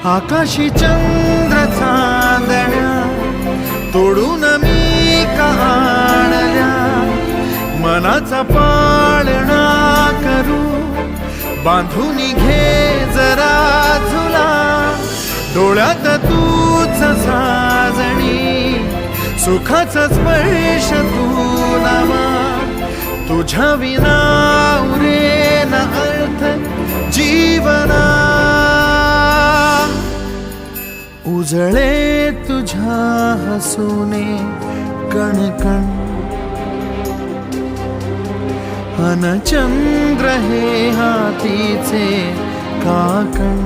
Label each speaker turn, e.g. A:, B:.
A: आकाशी चंद्र चांदण्या तोडून मी आणल्या, मनाचा पाळणा करू बांधून घे जरा झुला, डोळ्यात तूच साजणी सुखाचा स्पर्श तू नामा, तुझ्या विना उरेन अर्थ जीवना, उजळे तुझ्या हसूने कणकण, अन चंद्र हे हातीचे काकण.